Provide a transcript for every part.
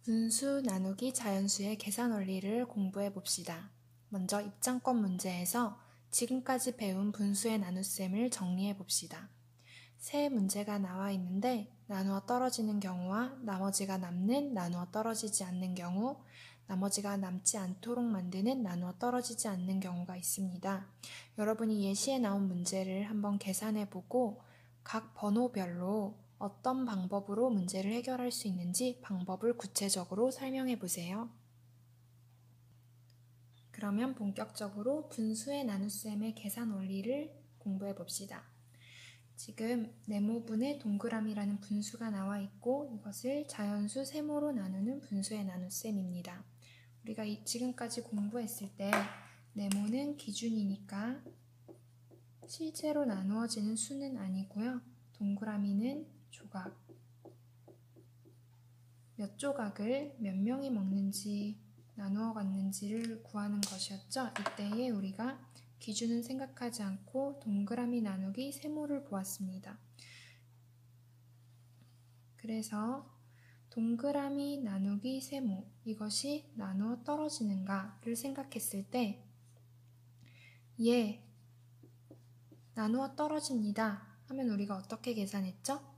분수 나누기 자연수의 계산 원리를 공부해 봅시다. 먼저 입장권 문제에서 지금까지 배운 분수의 나눗셈을 정리해 봅시다. 세 문제가 나와 있는데 나누어 떨어지는 경우와 나머지가 남는 나누어 떨어지지 않는 경우, 나머지가 남지 않도록 만드는 나누어 떨어지지 않는 경우가 있습니다. 여러분이 예시에 나온 문제를 한번 계산해 보고 각 번호별로 어떤 방법으로 문제를 해결할 수 있는지 방법을 구체적으로 설명해 보세요. 그러면 본격적으로 분수의 나눗셈의 계산 원리를 공부해 봅시다. 지금 네모분의 동그라미라는 분수가 나와 있고 이것을 자연수 세모로 나누는 분수의 나눗셈입니다. 우리가 지금까지 공부했을 때 네모는 기준이니까 실제로 나누어지는 수는 아니고요. 동그라미는 조각, 몇 조각을 몇 명이 먹는지 나누어 갔는지를 구하는 것이었죠. 이때에 우리가 기준은 생각하지 않고 동그라미 나누기 세모를 보았습니다. 그래서 동그라미 나누기 세모, 이것이 나누어 떨어지는가를 생각했을 때 나누어 떨어집니다 하면 우리가 어떻게 계산했죠?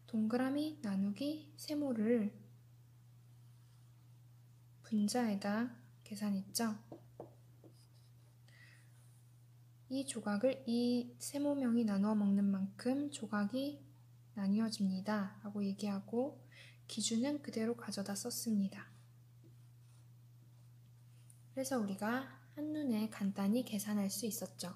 동그라미 나누기 세모를 분자에다 계산했죠. 이 조각을 이 세모명이 나누어 먹는 만큼 조각이 나뉘어집니다 라고 얘기하고 기준은 그대로 가져다 썼습니다. 그래서 우리가 한눈에 간단히 계산할 수 있었죠.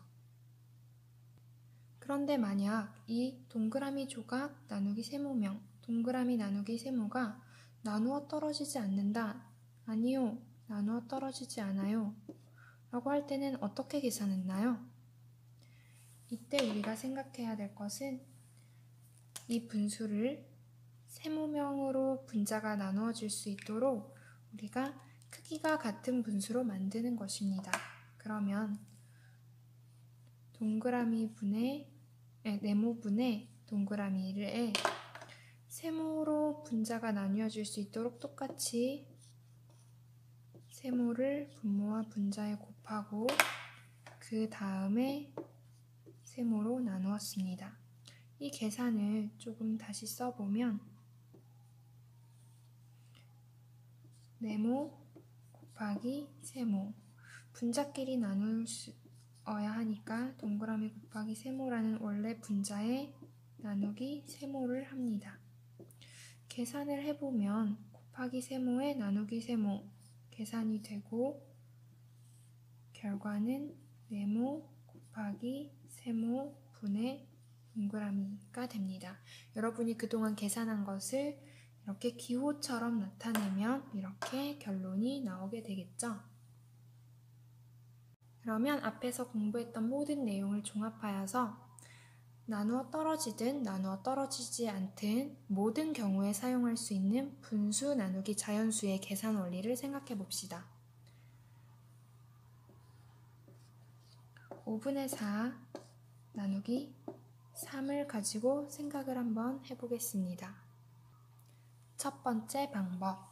그런데 만약 이 동그라미 조각 나누기 세모명, 동그라미 나누기 세모가 나누어 떨어지지 않는다, 아니요, 나누어 떨어지지 않아요 라고 할 때는 어떻게 계산했나요? 이때 우리가 생각해야 될 것은 이 분수를 세모명으로 분자가 나누어질 수 있도록 우리가 크기가 같은 분수로 만드는 것입니다. 그러면 네모분의 동그라미를 세모로 분자가 나뉘어질 수 있도록 똑같이 세모를 분모와 분자에 곱하고 그 다음에 세모로 나누었습니다. 이 계산을 조금 다시 써보면 네모 곱하기 세모, 분자끼리 나누어야 하니까 동그라미 곱하기 세모라는 원래 분자에 나누기 세모를 합니다. 계산을 해보면 곱하기 세모에 나누기 세모 계산이 되고 결과는 네모 곱하기 세모 분의 동그라미가 됩니다. 여러분이 그동안 계산한 것을 이렇게 기호처럼 나타내면 이렇게 결론이 나오게 되겠죠. 그러면 앞에서 공부했던 모든 내용을 종합하여서 나누어 떨어지든 나누어 떨어지지 않든 모든 경우에 사용할 수 있는 분수 나누기 자연수의 계산 원리를 생각해 봅시다. 5분의 4 나누기 3을 가지고 생각을 한번 해보겠습니다. 첫 번째 방법,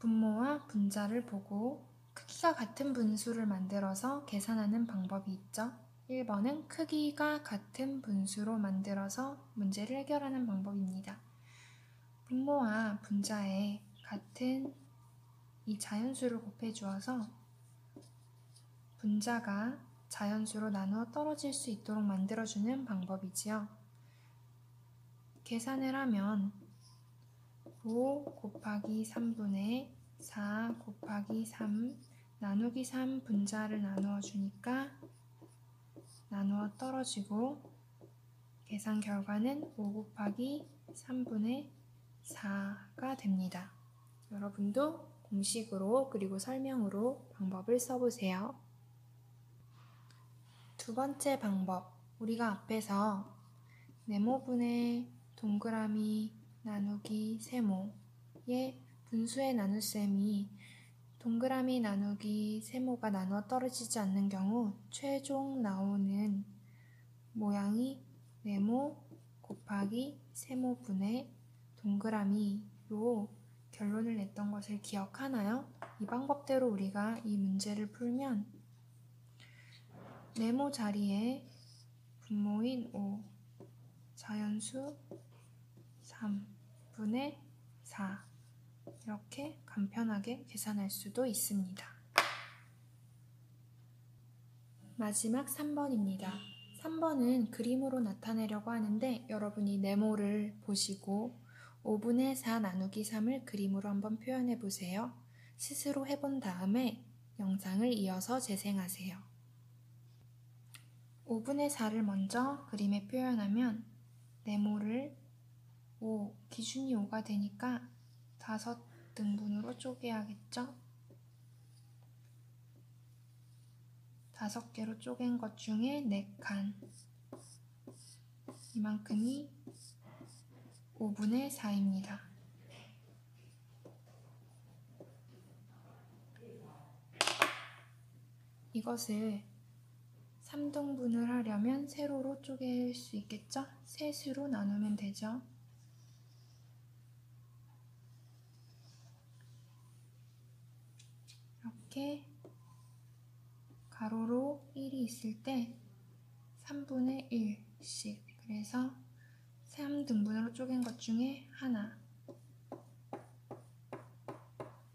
분모와 분자를 보고 크기가 같은 분수를 만들어서 계산하는 방법이 있죠. 1번은 크기가 같은 분수로 만들어서 문제를 해결하는 방법입니다. 분모와 분자에 같은 이 자연수를 곱해주어서 분자가 자연수로 나누어 떨어질 수 있도록 만들어주는 방법이지요. 계산을 하면 5 곱하기 3분의 4 곱하기 3 나누기 3 분자를 나누어 주니까 나누어 떨어지고 계산 결과는 5 곱하기 3분의 4가 됩니다. 여러분도 공식으로 그리고 설명으로 방법을 써보세요. 두 번째 방법, 우리가 앞에서 네모분의 동그라미 나누기 세모의 분수의 나눗셈이 동그라미 나누기 세모가 나누어 떨어지지 않는 경우 최종 나오는 모양이 네모 곱하기 세모분의 동그라미로 결론을 냈던 것을 기억하나요? 이 방법대로 우리가 이 문제를 풀면 네모 자리에 분모인 5, 자연수 3분의 4 이렇게 간편하게 계산할 수도 있습니다. 마지막 3번입니다. 3번은 그림으로 나타내려고 하는데 여러분이 네모를 보시고 5분의 4 나누기 3을 그림으로 한번 표현해 보세요. 스스로 해본 다음에 영상을 이어서 재생하세요. 5분의 4를 먼저 그림에 표현하면 네모를 5, 기준이 5가 되니까 5등분으로 쪼개야겠죠? 5개로 쪼갠 것 중에 4칸, 이만큼이 5분의 4입니다. 이것을 3등분을 하려면 세로로 쪼갤 수 있겠죠? 셋으로 나누면 되죠. 이렇게 가로로 1이 있을 때 3분의 1씩, 그래서 3등분으로 쪼갠 것 중에 하나,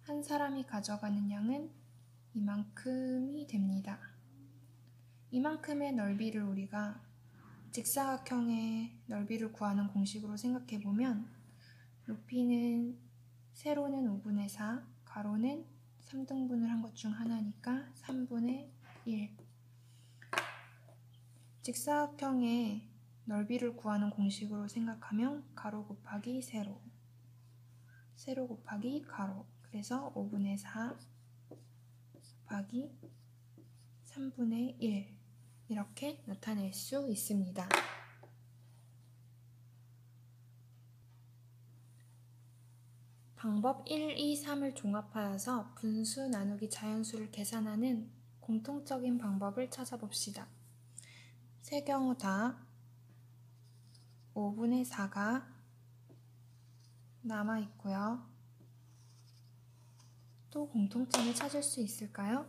한 사람이 가져가는 양은 이만큼이 됩니다. 이만큼의 넓이를 우리가 직사각형의 넓이를 구하는 공식으로 생각해보면 높이는 세로는 5분의 4, 가로는 3등분을 한 것 중 하나니까 3분의 1. 직사각형의 넓이를 구하는 공식으로 생각하면 가로 곱하기 세로, 세로 곱하기 가로, 그래서 5분의 4 곱하기 3분의 1 이렇게 나타낼 수 있습니다. 방법 1, 2, 3을 종합하여서 분수 나누기 자연수를 계산하는 공통적인 방법을 찾아봅시다. 세 경우 다 5분의 4가 남아있고요. 또 공통점을 찾을 수 있을까요?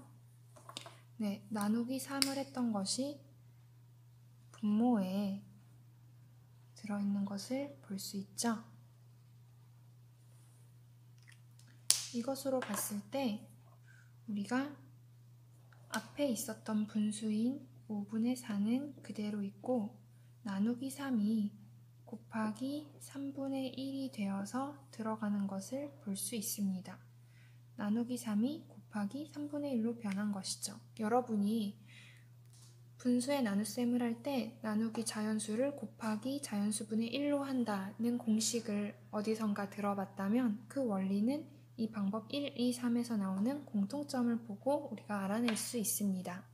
네, 나누기 3을 했던 것이 분모에 들어있는 것을 볼 수 있죠. 이것으로 봤을 때 우리가 앞에 있었던 분수인 5분의 4는 그대로 있고 나누기 3이 곱하기 3분의 1이 되어서 들어가는 것을 볼 수 있습니다. 나누기 3이 곱하기 3분의 1로 변한 것이죠. 여러분이 분수의 나눗셈을 할 때 나누기 자연수를 곱하기 자연수분의 1로 한다는 공식을 어디선가 들어봤다면 그 원리는 이 방법 1, 2, 3에서 나오는 공통점을 보고 우리가 알아낼 수 있습니다.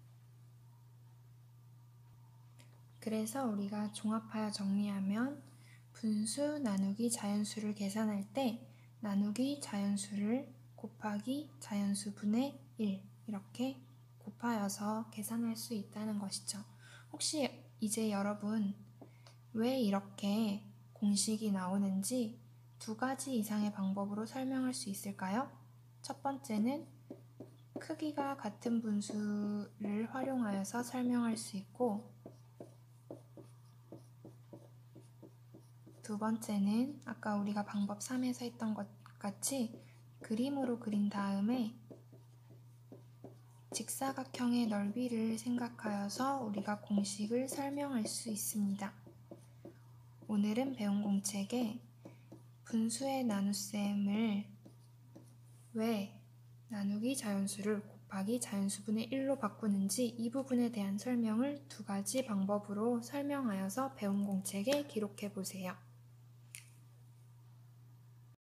그래서 우리가 종합하여 정리하면 분수 나누기 자연수를 계산할 때 나누기 자연수를 곱하기 자연수분의 1 이렇게 곱하여서 계산할 수 있다는 것이죠. 혹시 이제 여러분 왜 이렇게 공식이 나오는지 2가지 이상의 방법으로 설명할 수 있을까요? 첫 번째는 크기가 같은 분수를 활용하여서 설명할 수 있고, 두 번째는 아까 우리가 방법 3에서 했던 것 같이 그림으로 그린 다음에 직사각형의 넓이를 생각하여서 우리가 공식을 설명할 수 있습니다. 오늘은 배운 공책에 분수의 나눗셈을 왜 나누기 자연수를 곱하기 자연수분의 1로 바꾸는지 이 부분에 대한 설명을 2가지 방법으로 설명하여서 배운 공책에 기록해 보세요.